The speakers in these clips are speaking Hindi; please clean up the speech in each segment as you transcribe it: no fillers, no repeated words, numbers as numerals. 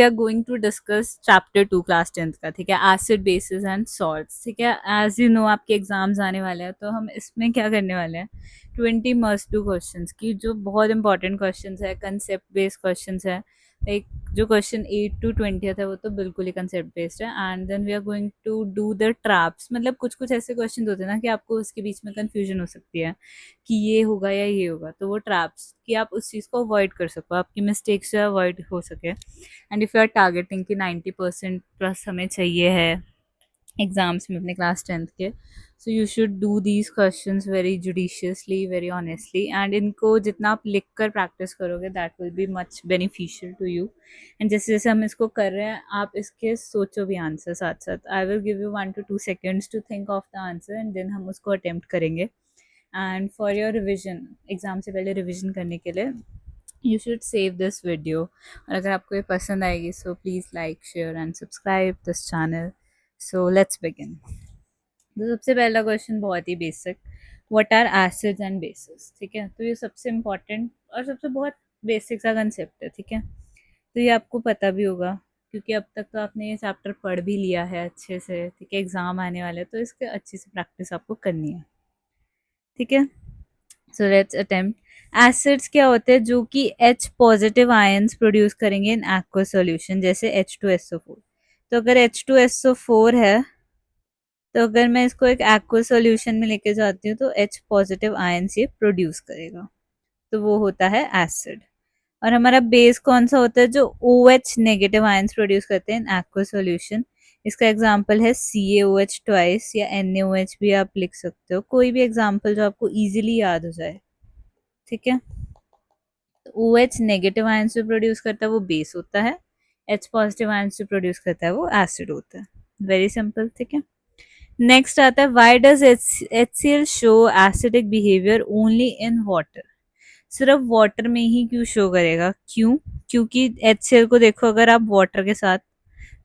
We are going to discuss chapter 2 class 10th का, ठीक है, एसिड बेसिस एंड सॉल्ट्स, ठीक है। एज यू नो आपके एग्जाम्स आने वाले हैं, तो हम इसमें क्या करने वाले हैं, 20 मस्ट डू क्वेश्चंस की, जो बहुत इंपॉर्टेंट क्वेश्चंस है, कंसेप्ट बेस्ड क्वेश्चंस है। लाइक जो क्वेश्चन 8 to 20 है वो तो बिल्कुल ही कंसेप्ट बेस्ड है। And then we are going to do the traps, मतलब कुछ कुछ ऐसे क्वेश्चन होते हैं ना कि आपको उसके बीच में कंफ्यूजन हो सकती है कि ये होगा या ये होगा, तो वो ट्रैप्स कि आप उस चीज़ को अवॉइड कर सको, आपकी मिस्टेक्स से अवॉइड हो सके। And if you are targeting कि 90% प्लस हमें चाहिए है एग्जाम्स में अपने क्लास 10th के, so you should do these questions very judiciously, very honestly, and इनको जितना आप लिख कर प्रैक्टिस करोगे that will be much beneficial to you. And जैसे जैसे हम इसको कर रहे हैं आप इसके सोचो भी आंसर साथ साथ। I will give you 1 to 2 seconds to think of the answer and then हम उसको अटेम्प्ट करेंगे। And for your revision, exam से पहले रिविजन करने के लिए you should save this video. और अगर आपको ये पसंद आएगी so please like, share and subscribe this channel. So let's begin. तो सबसे पहला क्वेश्चन बहुत ही basic, what are acids and bases, ठीक है। तो ये सबसे इम्पॉर्टेंट और सबसे बहुत बेसिक सा कंसेप्ट है, ठीक है। तो ये आपको पता भी होगा क्योंकि अब तक तो आपने ये चैप्टर पढ़ भी लिया है अच्छे से, ठीक है। एग्जाम आने वाले हैं तो इसके अच्छी से प्रैक्टिस आपको करनी है, ठीक है। So let's attempt. एसिड्स क्या होते हैं, जो कि H पॉजिटिव आयंस प्रोड्यूस करेंगे इन एक्वा सॉल्यूशन, जैसे H2SO4। तो अगर H2SO4 है, तो अगर मैं इसको एक एक्वा सॉल्यूशन में लेके जाती हूँ तो H पॉजिटिव आयंस ये प्रोड्यूस करेगा, तो वो होता है एसिड। और हमारा बेस कौन सा होता है, जो OH नेगेटिव आयंस प्रोड्यूस करते हैं इन एक्वा सॉल्यूशन। इसका एग्जांपल है CaOH ट्वाइस, या NaOH भी आप लिख सकते हो, कोई भी एग्जांपल जो आपको इजीली याद हो जाए, ठीक है। तो OH नेगेटिव आयन से प्रोड्यूस करता है वो बेस होता है, H पॉजिटिव आयन से प्रोड्यूस करता है वो एसिड होता है। वेरी सिंपल, ठीक है। नेक्स्ट आता है, why does HCl show acidic behaviour only in water. सिर्फ वाटर में ही क्यों शो करेगा, क्यों? क्योंकि HCl को देखो, अगर आप वाटर के साथ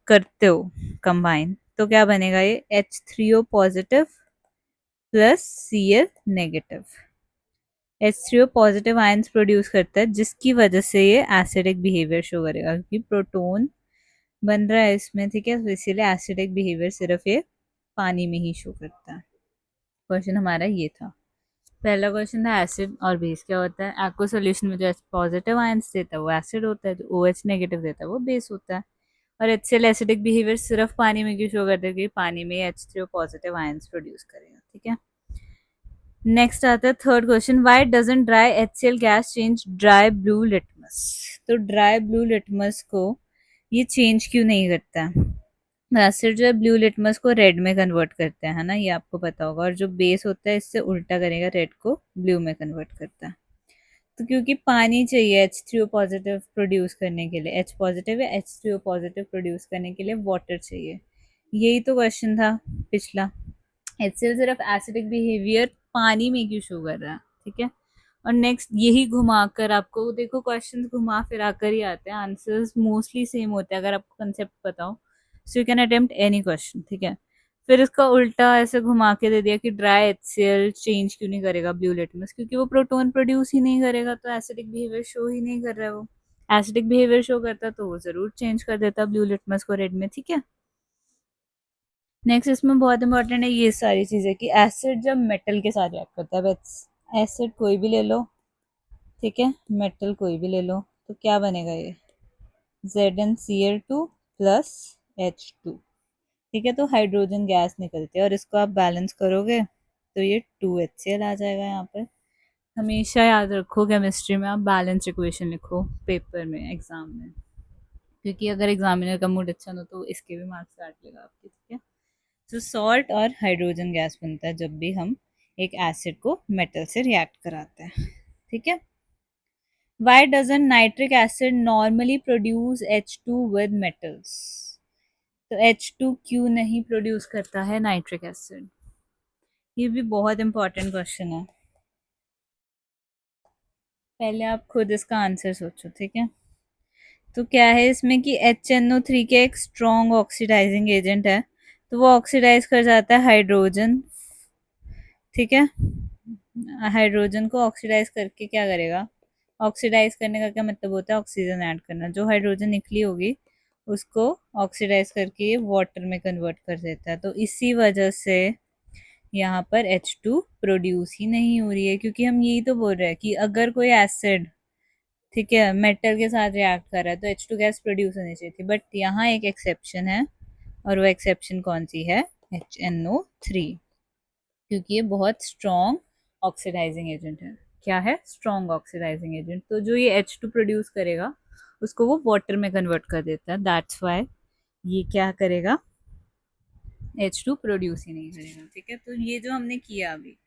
करते हो कंबाइन तो क्या बनेगा, ये H3O positive plus Cl negative. H3O positive ions produce करता है, जिसकी वजह से ये एसिडिक बिहेवियर शो करेगा, क्योंकि प्रोटोन बन रहा है इसमें, ठीक है। तो इसीलिए एसिडिक बिहेवियर सिर्फ ये पानी में ही शो करता है। क्वेश्चन हमारा ये था, पहला क्वेश्चन था एसिड और बेस क्या होता है। एक्वा सॉल्यूशन में जो पॉजिटिव आयंस देता है वो एसिड होता है, जो OH नेगेटिव देता है वो बेस होता है। और HCl एसिडिक बिहेवियर सिर्फ पानी में क्यों शो करता है, क्योंकि पानी में H3O पॉजिटिव आयंस प्रोड्यूस करेगा, ठीक है। नेक्स्ट आता है third question, why doesn't dry HCl gas change dry blue litmus. तो ड्राई ब्लू लिटमस को ये चेंज क्यों नहीं करता है। एसिड जो है ब्लू लिटमस को रेड में कन्वर्ट करता है ना, ये आपको पता होगा। और जो बेस होता है इससे उल्टा करेगा, रेड को ब्लू में कन्वर्ट करता है। तो क्योंकि पानी चाहिए H3O पॉजिटिव प्रोड्यूस करने के लिए, H पॉजिटिव या H3O पॉजिटिव प्रोड्यूस करने के लिए वाटर चाहिए। यही तो क्वेश्चन था पिछला, HCl सिर्फ एसिडिक बिहेवियर पानी में क्यों शो कर रहा है, ठीक है। और नेक्स्ट यही घुमाकर आपको देखो, क्वेश्चंस घुमा फिरा कर ही आते हैं, आंसर्स मोस्टली सेम होते हैं अगर आपको कंसेप्ट पता हो। So you can attempt any question, ठीक है। फिर इसका उल्टा ऐसे घुमा के दे दिया कि ड्राई HCl चेंज क्यों नहीं करेगा ब्लू लिटमस, क्योंकि वो प्रोटोन प्रोड्यूस ही नहीं करेगा, तो एसिडिक बिहेवियर शो ही नहीं कर रहा है वो। एसिडिक बिहेवियर शो करता तो वो जरूर चेंज कर देता ब्लू लिटमस को रेड में, ठीक है। नेक्स्ट इसमें बहुत इंपॉर्टेंट है ये सारी चीज़ें कि एसिड जब मेटल के साथ रिएक्ट करता है, बस एसिड कोई भी ले लो, ठीक है, मेटल कोई भी ले लो, तो क्या बनेगा ये ZnCl2 प्लस H2, ठीक है। तो हाइड्रोजन गैस निकलती है और इसको आप बैलेंस करोगे तो ये 2HCl आ जाएगा यहाँ पर। हमेशा याद रखो केमिस्ट्री में आप बैलेंस इक्वेशन लिखो पेपर में, एग्जाम में, क्योंकि अगर एग्जामिनर का मूड अच्छा ना हो तो इसके भी मार्क्स काट लेगा आपके, ठीक है। तो सॉल्ट और हाइड्रोजन गैस बनता है जब भी हम एक एसिड को मेटल से रिएक्ट कराते हैं, ठीक है। Why doesn't nitric acid normally produce H2 with metals? तो H2 क्यों नहीं प्रोड्यूस करता है नाइट्रिक एसिड, ये भी बहुत इंपॉर्टेंट क्वेश्चन है। पहले आप खुद इसका आंसर सोचो, ठीक है। तो क्या है इसमें कि HNO3 के एक स्ट्रॉन्ग ऑक्सीडाइजिंग एजेंट है, तो वो ऑक्सीडाइज कर जाता है हाइड्रोजन, ठीक है। हाइड्रोजन को ऑक्सीडाइज करके क्या करेगा, ऑक्सीडाइज करने का क्या मतलब होता है, ऑक्सीजन ऐड करना। जो हाइड्रोजन निकली होगी उसको ऑक्सीडाइज करके ये वाटर में कन्वर्ट कर देता है। तो इसी वजह से यहाँ पर H2 प्रोड्यूस ही नहीं हो रही है, क्योंकि हम यही तो बोल रहे हैं कि अगर कोई एसिड, ठीक है, मेटल के साथ रिएक्ट कर रहा है तो H2 गैस प्रोड्यूस होनी चाहिए थी, बट यहाँ एक एक्सेप्शन है, और वो एक्सेप्शन कौन सी है? HNO3, क्योंकि ये बहुत स्ट्रॉन्ग ऑक्सीडाइजिंग एजेंट है। क्या है? Strong oxidising agent. तो जो ये H2 प्रोड्यूस करेगा उसको वो वाटर में कन्वर्ट कर देता है, दैट्स वाई ये क्या करेगा? H2 प्रोड्यूस ही नहीं करेगा। ठीक है, तो ये जो हमने किया अभी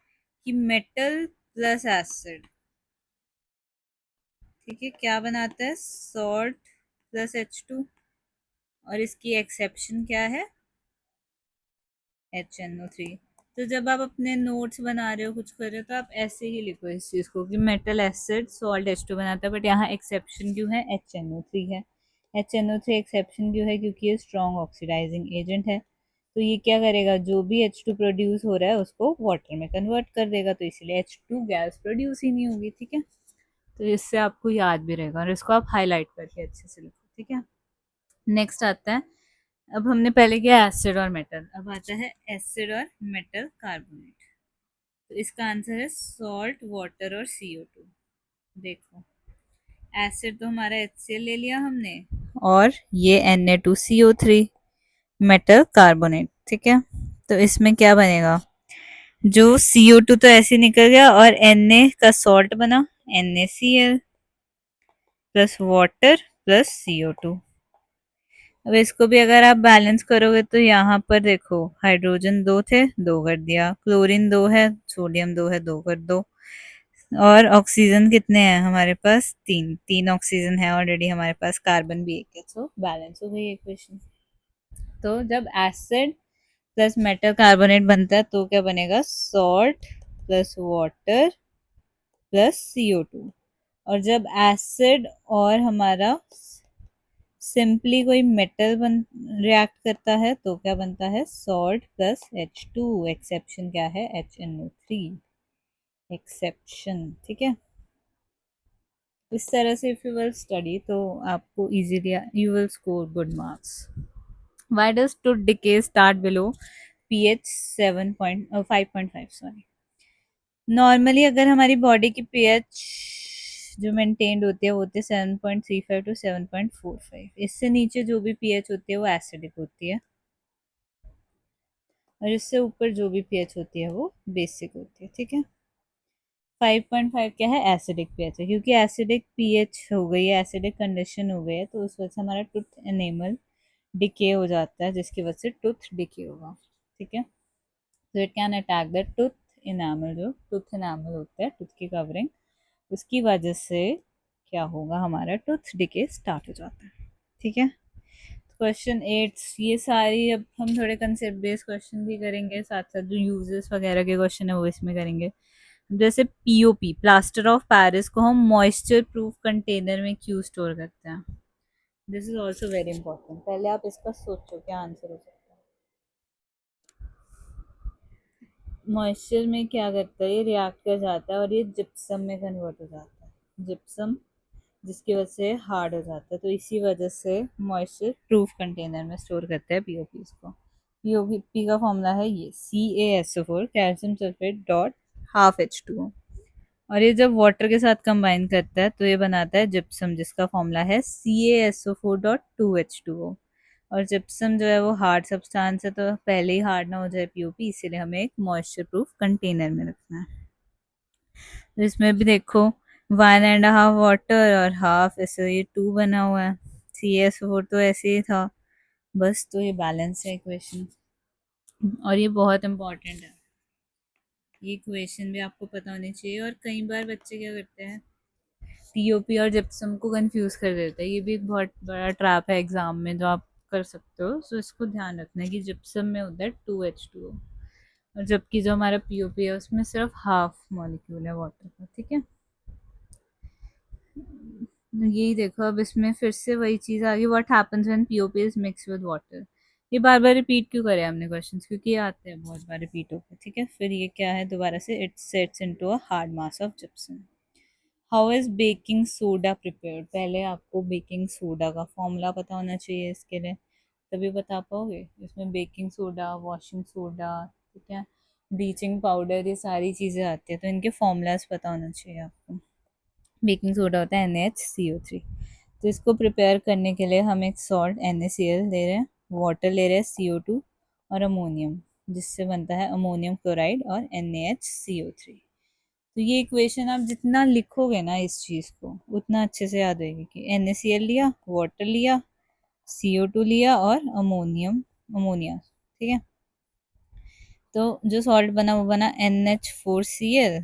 कि मेटल प्लस एसिड, ठीक है, क्या बनाता है? सॉल्ट प्लस H2, और इसकी एक्सेप्शन क्या है? HNO3। तो जब आप अपने नोट्स बना रहे हो, कुछ कर रहे हो, तो आप ऐसे ही लिखो इस चीज़ को कि मेटल एसिड सॉल्ट H2 बनाता है, बट यहाँ एक्सेप्शन क्यों है? HNO3 है। HNO3 एक्सेप्शन क्यों है? क्योंकि ये स्ट्रॉन्ग ऑक्सीडाइजिंग एजेंट है। तो ये क्या करेगा? जो भी H2 प्रोड्यूस हो रहा है उसको वाटर में कन्वर्ट कर देगा, तो इसलिए H2 गैस प्रोड्यूस ही नहीं होगी। ठीक है, तो इससे आपको याद भी रहेगा, और इसको आप हाईलाइट करके अच्छे से लिखो। ठीक है, नेक्स्ट आता है, अब हमने पहले किया एसिड और मेटल, अब आता है एसिड और मेटल कार्बोनेट। तो इसका आंसर है सॉल्ट, वाटर और CO2। देखो, एसिड तो हमारा HCl ले लिया हमने, और ये Na2CO3, मेटल कार्बोनेट। ठीक है, तो इसमें क्या बनेगा? जो CO2 तो ऐसे निकल गया, और Na का सॉल्ट बना NaCl plus water plus CO2। अब इसको भी अगर आप बैलेंस करोगे तो यहाँ पर देखो, हाइड्रोजन दो थे, दो कर दिया, क्लोरीन दो है, सोडियम दो है, दो कर दो, और ऑक्सीजन कितने हैं हमारे पास? तीन, तीन ऑक्सीजन है ऑलरेडी हमारे पास, कार्बन भी एक है, तो बैलेंस हो गई इक्वेशन। तो जब एसिड प्लस मेटल कार्बोनेट बनता है तो क्या बनेगा? Salt plus water plus CO2। और जब एसिड और हमारा सिंपली कोई मेटल बन रिएक्ट करता है तो क्या बनता है? Salt plus H2। एक्सेप्शन क्या है? HNO3 exception. ठीक है, इस तरह से इफ यू विल स्टडी तो आपको easily you will score good marks. Why does tooth decay start below pH 5.5? Sorry, normally अगर हमारी बॉडी की pH जो मेंटेन्ड होती है वो होती है 7.35 टू 7.45। इससे नीचे जो भी pH होती है वो एसिडिक होती है, और इससे ऊपर जो भी pH होती है वो बेसिक होती है। ठीक है, 5.5 क्या है? एसिडिक pH है, क्योंकि एसिडिक pH हो गई है, एसिडिक कंडीशन हो गई है, तो उस वजह से हमारा टूथ एनेमल डिके हो जाता है, जिसकी वजह से टूथ डिके होगा। ठीक है, तो it can attack the tooth enamel. जो टूथ इनामल होता है, टूथ की कवरिंग, उसकी वजह से क्या होगा? हमारा टूथ डिके स्टार्ट हो जाता है। ठीक है, क्वेश्चन 8, ये सारी अब हम थोड़े कंसेप्ट बेस्ड क्वेश्चन भी करेंगे, साथ साथ जो यूजेस वगैरह के क्वेश्चन है वो इसमें करेंगे। जैसे POP, प्लास्टर ऑफ पेरिस, को हम मॉइस्चर प्रूफ कंटेनर में क्यों स्टोर करते हैं? This is also very important. पहले आप इसका सोचो क्या आंसर हो सकता है। मॉइस्चर में क्या करता है? ये रिएक्ट कर जाता है और ये जिप्सम में कन्वर्ट हो जाता है, जिप्सम, जिसकी वजह से हार्ड हो जाता है। तो इसी वजह से मॉइस्चर प्रूफ कंटेनर में स्टोर करते हैं POP को। POP का फॉर्मूला है ये CaSO4 calcium sulphate dot half H2O, और ये जब वाटर के साथ कंबाइन करता है तो ये बनाता है जिप्सम, जिसका फॉर्मूला है CaSO4.2H2O। और जिप्सम जो है वो हार्ड सब्सटेंस है, तो पहले ही हार्ड ना हो जाए POP, इसीलिए हमें एक मॉइस्चर प्रूफ कंटेनर में रखना है। तो इसमें भी देखो 1.5 वाटर और हाफ, ऐसे ये 2 बना हुआ है। CaSO4 तो ऐसे ही था बस, तो ये बैलेंस है इक्वेशन, और ये बहुत इंपॉर्टेंट है। ये इक्वेशन भी आपको पता होनी चाहिए, और कई बार बच्चे क्या करते हैं, POP और जिप्सम को कंफ्यूज कर देता है। ये भी एक बहुत बड़ा ट्रैप है एग्जाम में जो आप कर सकते हो। सो इसको ध्यान रखना है कि जिप्सम में होता है 2H2O, और जबकि जो हमारा POP है उसमें सिर्फ हाफ मॉलिक्यूल है वाटर का। ठीक है, यही देखो, अब इसमें फिर से वही चीज़ आ गई, what happens when POP is mix with water. ये बार बार रिपीट क्यों करे हमने क्वेश्चंस? क्योंकि ये आते हैं बहुत बार रिपीट होकर। ठीक है, फिर ये क्या है दोबारा से? It sets into a hard mass of gypsum. How is baking soda prepared? पहले आपको बेकिंग सोडा का फॉर्मूला पता होना चाहिए इसके लिए, तभी बता पाओगे। इसमें बेकिंग सोडा, वॉशिंग सोडा, ठीक है, ब्लीचिंग पाउडर, ये सारी चीज़ें आती है, तो इनके फॉर्मूलाज पता होना चाहिए आपको। बेकिंग सोडा होता है NaCO3। तो इसको प्रिपेयर करने के लिए हम एक सॉल्ट NaCl ले रहे हैं, वाटर ले रहे हैं CO2 और अमोनियम, जिससे बनता है अमोनियम क्लोराइड और NaHCO3। तो ये इक्वेशन आप जितना लिखोगे ना इस चीज़ को, उतना अच्छे से याद होगी कि NaCl लिया, वाटर लिया, CO2 लिया और अमोनिया, ठीक है। तो जो सॉल्ट बना वो बना NH4Cl।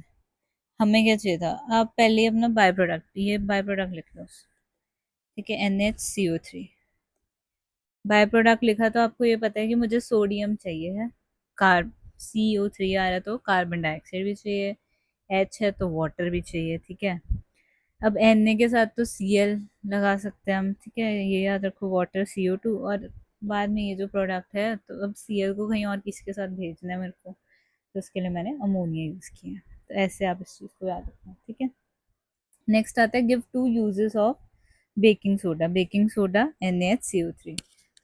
हमें क्या चाहिए था, आप पहले ही अपना बाय प्रोडक्ट, ये बाय प्रोडक्ट लिख लो, ठीक है, NHCO3। बाय प्रोडक्ट लिखा तो आपको ये पता है कि मुझे सोडियम चाहिए है, कार्ब, CO3 आ रहा है तो कार्बन डाइऑक्साइड भी चाहिए, H है तो वाटर भी चाहिए, ठीक है। अब Na के साथ तो Cl लगा सकते हैं हम, ठीक है, ये याद रखो, वाटर CO2, और बाद में ये जो प्रोडक्ट है, तो अब Cl को कहीं और किसी के साथ भेजना है मेरे को, तो उसके लिए मैंने अमोनिया यूज़ किया। तो ऐसे आप इस चीज़ को याद रखना, ठीक है। नेक्स्ट आता है give two uses of baking soda. Baking soda NaCO3,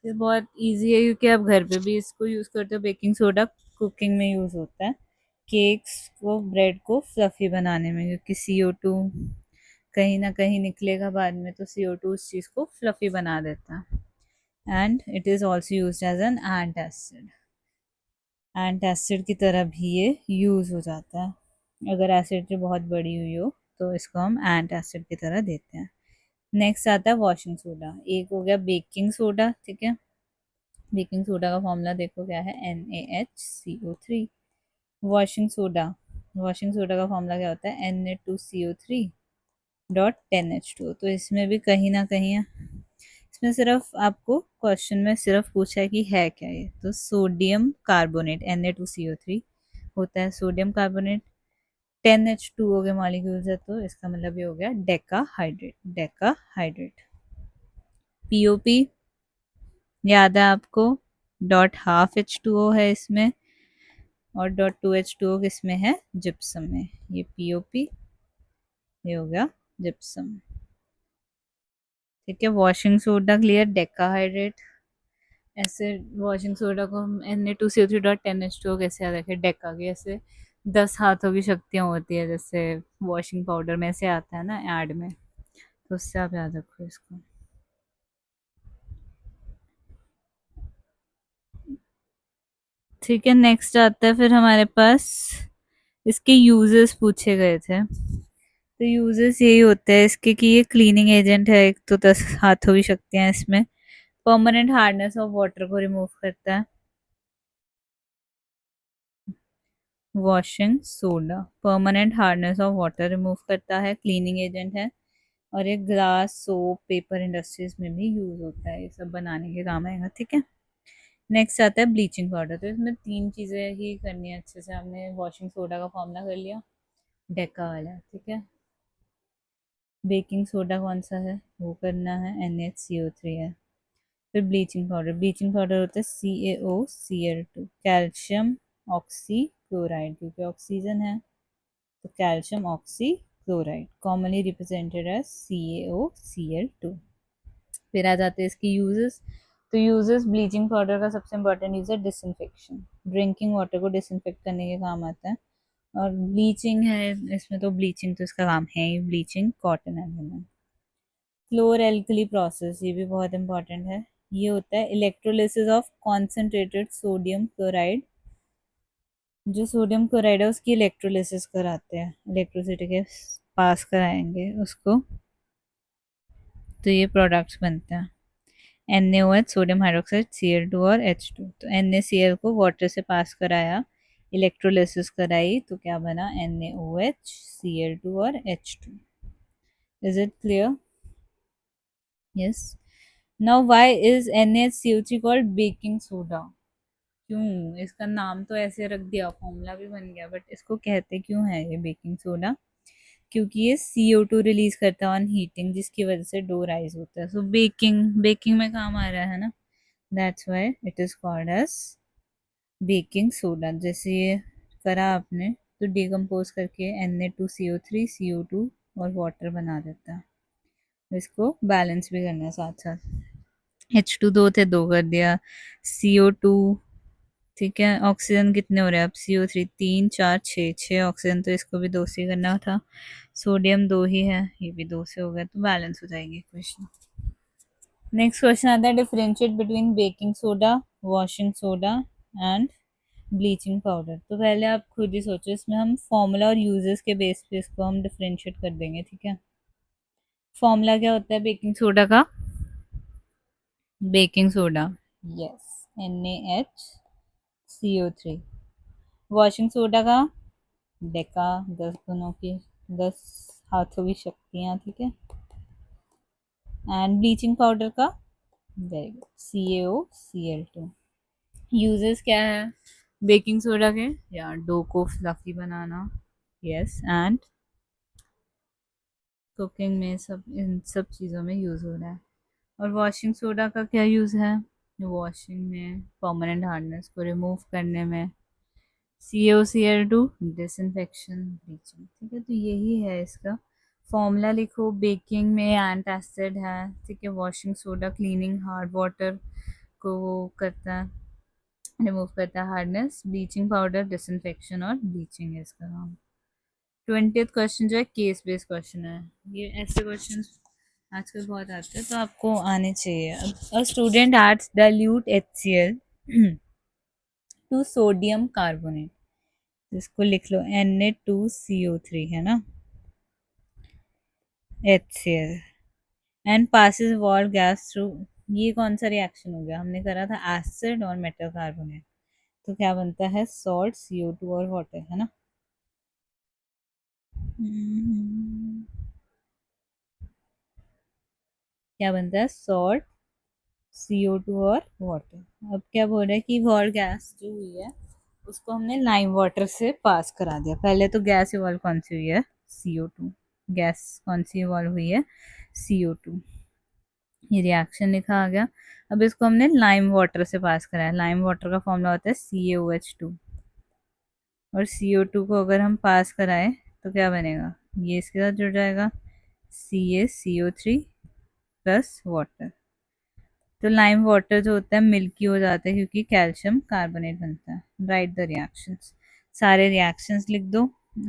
ये बहुत इजी है क्योंकि आप घर पे भी इसको यूज़ करते हो। बेकिंग सोडा कुकिंग में यूज़ होता है, केक्स को, ब्रेड को फ्लफी बनाने में, क्योंकि CO2 कहीं ना कहीं निकलेगा बाद में, तो CO2 उस चीज़ को फ्लफी बना देता है। And it is also use as an antacid, antacid की तरह भी ये यूज़ हो जाता है। अगर एसिड जो बहुत बड़ी हुई हो तो इसको हम एंटासिड की तरह देते हैं। नेक्स्ट आता है वॉशिंग सोडा। एक हो गया बेकिंग सोडा, ठीक है। बेकिंग सोडा का फॉर्मूला देखो क्या है, NaHCO3। Washing soda, washing soda का फॉर्मूला क्या होता है, Na2CO3 .10H2। तो इसमें भी कहीं ना कहीं है, इसमें सिर्फ आपको क्वेश्चन में सिर्फ पूछा है कि है क्या ये, तो सोडियम कार्बोनेट Na2CO3 होता है सोडियम कार्बोनेट। 10H2O के मॉलिक्यूल्स है, तो इसका मतलब ये हो गया डेकाहाइड्रेट, डेकाहाइड्रेट। POP याद है आपको, .12H2O है इसमें, और .2H2O किसमें है, जिप्सम में। ये POP, ये हो गया जिप्सम, ठीक है। Washing soda clear, decahydrate. ऐसे वॉशिंग सोडा को हम Na2CO3 .10H2O कैसे याद रखें, डेका की ऐसे 10 हाथों की शक्तियाँ होती है, जैसे वॉशिंग पाउडर में से आता है ना ऐड में, तो उससे आप याद रखो इसको। ठीक है, नेक्स्ट आता है फिर हमारे पास, इसके यूजेस पूछे गए थे। तो यूजेस यही होते हैं इसके कि ये क्लीनिंग एजेंट है, एक तो 10 हाथों की शक्तियाँ हैं इसमें। परमानेंट हार्डनेस ऑफ वाटर को रिमूव करता है, washing soda permanent hardness of water remove करता है, क्लीनिंग एजेंट है, और ये ग्लास, सोप, पेपर इंडस्ट्रीज में भी यूज होता है, ये सब बनाने के काम आएगा, ठीक है। नेक्स्ट आता है ब्लीचिंग पाउडर। तो इसमें 3 चीज़ें ही करनी है अच्छे से। हमने वॉशिंग सोडा का फॉर्मूला कर लिया, डेका वाला, ठीक है। बेकिंग सोडा कौन सा है वो करना है, NaCO3 है। फिर ब्लीचिंग पाउडर, ब्लीचिंग पाउडर होता है CaOCl2, कैल्शियम ऑक्सी क्लोराइड, क्योंकि ऑक्सीजन है तो calcium oxy chloride, commonly represented as CaOCl2। फिर आ जाते हैं इसकी यूजेस। तो यूजेस, ब्लीचिंग पाउडर का सबसे इंपॉर्टेंट यूज है डिसइंफेक्शन, ड्रिंकिंग वाटर को डिसइंफेक्ट करने के काम आता है। और ब्लीचिंग है इसमें, तो ब्लीचिंग तो इसका काम है ही, bleaching cotton element. Chlor alkali process, ये भी बहुत इंपॉर्टेंट है। ये होता है electrolysis of concentrated sodium chloride. जो सोडियम क्लोराइड है उसकी इलेक्ट्रोलिसिस कराते हैं, इलेक्ट्रिसिटी के पास कराएंगे उसको, तो ये प्रोडक्ट्स बनते हैं। NaOH, सोडियम हाइड्रोक्साइड, Cl2 और H2। तो NaCl को वाटर से पास कराया, इलेक्ट्रोलिसिस कराई, तो क्या बना, NaOH, Cl2 और H2। Is it clear? Yes. Now why is NaCO3 called baking soda? क्यों, इसका नाम तो ऐसे रख दिया, फॉर्मूला भी बन गया, बट इसको कहते क्यों है ये बेकिंग सोडा? क्योंकि ये CO2 रिलीज करता है ऑन हीटिंग, जिसकी वजह से डो राइज होता है। सो बेकिंग, बेकिंग में काम आ रहा है ना, that's why it is called as baking soda. जैसे ये करा आपने, तो डिकम्पोज करके Na2CO3 CO2 और वाटर बना देता है। इसको बैलेंस भी करना है साथ साथ। H2 दो थे, दो कर दिया। CO2, ठीक है। ऑक्सीजन कितने हो रहे हैं अब? CO3 तीन, चार, छः, छः ऑक्सीजन, तो इसको भी दो से करना था। सोडियम दो ही है, ये भी दो से हो गया, तो बैलेंस हो जाएगी क्वेश्चन। नेक्स्ट क्वेश्चन आता है, differentiate between baking soda, washing soda and bleaching powder. तो पहले आप खुद ही सोचो, इसमें हम फॉर्मूला और यूजेस के बेस पे इसको हम डिफरेंशिएट कर देंगे, ठीक है। फॉर्मूला क्या होता है बेकिंग सोडा का? Baking soda, yes, NaHCO3। Washing soda का डेका, 10 गुणों की, 10 हाथों की शक्तियाँ, ठीक है। एंड ब्लीचिंग पाउडर का, वेरी गुड, CaOCl2। यूजेस क्या है बेकिंग सोडा के? या डो को fluffy banana, yes, and cooking में, सब इन सब चीज़ों में यूज़ हो रहा है। और वॉशिंग सोडा का क्या यूज़ है? वॉशिंग में, परमानेंट हार्डनेस को रिमूव करने में। CaOCl2 डिसइंफेक्शन, ब्लीचिंग, ठीक है। तो यही है इसका फॉर्मूला। लिखो, बेकिंग में एंटासिड है, ठीक है। Washing soda cleaning hard water को वो करता है, रिमूव करता है हार्डनेस। ब्लीचिंग पाउडर डिसइंफेक्शन और ब्लीचिंग है इसका काम। 20th क्वेश्चन जो है केस बेस्ड क्वेश्चन है। ये ऐसे क्वेश्चन आजकल बहुत आते हैं, तो आपको आने चाहिए। A student adds dilute HCl to sodium carbonate, इसको लिख लो Na2CO3, है ना, HCl, and passes wall gas through. ये कौन सा रिएक्शन हो गया? हमने करा था एसिड और मेटल कार्बोनेट, तो क्या बनता है? सॉल्ट, CO2 और वाटर, है ना। क्या बनता है? सॉल्ट, CO2 और वाटर। अब क्या बोल रहे हैं कि वॉल गैस जो हुई है उसको हमने लाइम वाटर से पास करा दिया। पहले तो गैस इवॉल्व कौन सी हुई है? CO2। गैस कौन सी इवॉल्व हुई है? CO2। ये रिएक्शन लिखा आ गया। अब इसको हमने लाइम वाटर से पास कराया। लाइम वाटर का फॉर्मूला होता है CaOH2, और CO2 को अगर हम पास कराएं तो क्या बनेगा? ये इसके साथ जुड़ जाएगा, CaCO3 प्लस वाटर। तो लाइम वाटर जो होता है मिल्की हो जाता है क्योंकि कैल्शियम कार्बोनेट बनता है। राइट द रिएक्शंस, सारे रिएक्शंस लिख दो।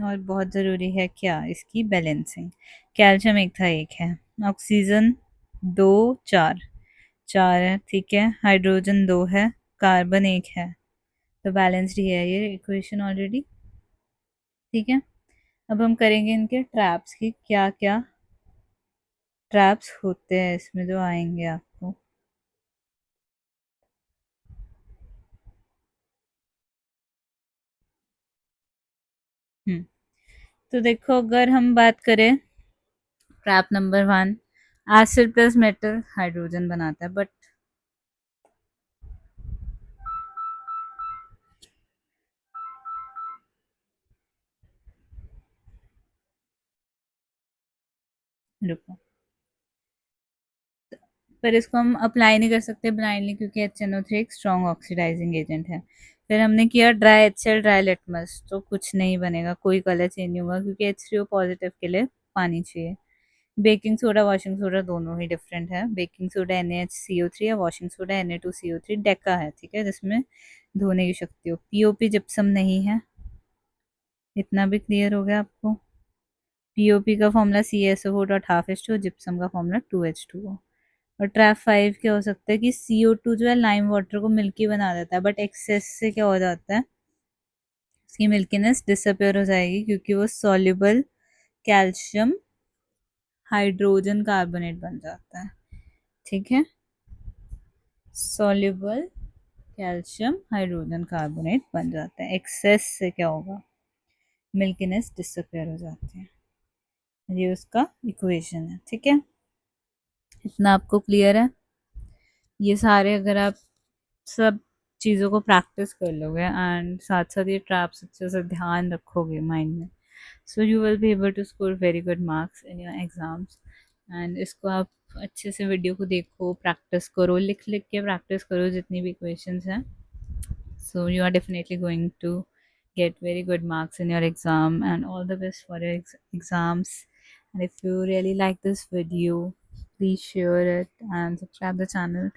और बहुत ज़रूरी है क्या? इसकी बैलेंसिंग। कैल्शियम एक था, एक है। ऑक्सीजन दो, चार, चार है, ठीक है। हाइड्रोजन दो है, कार्बन एक है, तो बैलेंस्ड ही है ये इक्वेशन ऑलरेडी, ठीक है। अब हम करेंगे इनके ट्रैप्स की, क्या क्या ट्रैप्स होते हैं इसमें जो आएंगे आपको। तो देखो, अगर हम बात करें trap number 1, acid plus metal hydrogen बनाता है, बट रुको, पर इसको हम अप्लाई नहीं कर सकते ब्लाइंडली क्योंकि HNO3 एक स्ट्रॉन्ग ऑक्सीडाइजिंग एजेंट है। फिर हमने किया ड्राई HCl, ड्राई लिटमस, तो कुछ नहीं बनेगा, कोई कलर चेंज नहीं होगा क्योंकि H3O पॉजिटिव के लिए पानी चाहिए। बेकिंग सोडा, वॉशिंग सोडा दोनों ही डिफरेंट है। बेकिंग सोडा NaHCO3 है, वॉशिंग सोडा Na2CO3 डेका है, ठीक है, जिसमें धोने की शक्ति हो। POP जिप्सम नहीं है, इतना भी क्लियर हो गया आपको। POP का फॉर्मूला CaSO4.5H2, जिप्सम का फॉर्मूला 2H2O। और ट्रैप 5 क्या हो सकता है कि CO2 जो है लाइम वाटर को मिल्की बना देता है, बट एक्सेस से क्या हो जाता है? उसकी मिल्कीनेस डिसअपेयर हो जाएगी क्योंकि वो सॉल्युबल कैल्शियम हाइड्रोजन कार्बोनेट बन जाता है, ठीक है। सॉल्युबल कैल्शियम हाइड्रोजन कार्बोनेट बन जाता है। एक्सेस से क्या होगा? मिल्कीनेस डिसअपेयर हो जाती है। ये उसका इक्वेशन है, ठीक है। इतना आपको क्लियर है? ये सारे अगर आप सब चीज़ों को प्रैक्टिस कर लोगे एंड साथ साथ ये ट्रैप्स अच्छे से ध्यान रखोगे माइंड में, so you will be able to score very good marks in your exams. And इसको आप अच्छे से वीडियो को देखो, प्रैक्टिस करो, लिख लिख के प्रैक्टिस करो जितनी भी इक्वेशंस हैं। So you are definitely going to get very good marks in your exam, and all the best for your exams. And if you really like this video, please share it and subscribe the channel.